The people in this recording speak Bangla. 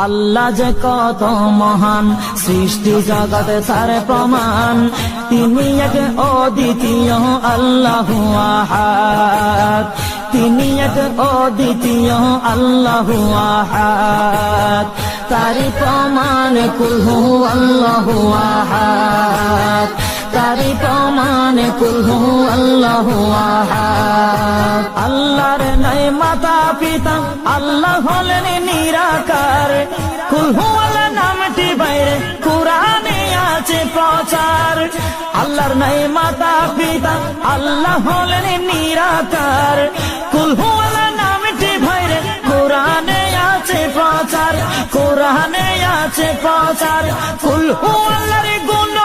আল্লাহ যে কত মহান, সৃষ্টি জগতে তার প্রমাণ। তিনি এক অদ্বিতীয় আল্লাহু আহাদ, তিনি এক অদ্বিতীয় আল্লাহু আহাদ। তারি প্রমাণ কুল হু আল্লাহু আহাদ, তারি প্রমাণ কুল হু আল্লাহু আহাদ। আল্লাহর নাই মাতা পিতা, আল্লাহ হলেন নিরাকার। কুল হু আল্লাহ নামটি বাইরে কুরআনে আছে প্রচার। আল্লাহর নাই মাতা পিতা, আল্লাহ হলেন নিরাকার। কুল হু আল্লাহ নামটি বাইরে কুরআনে আছে প্রচার, কুরআনে আছে প্রচার। কুল হু আল্লাহর গুণ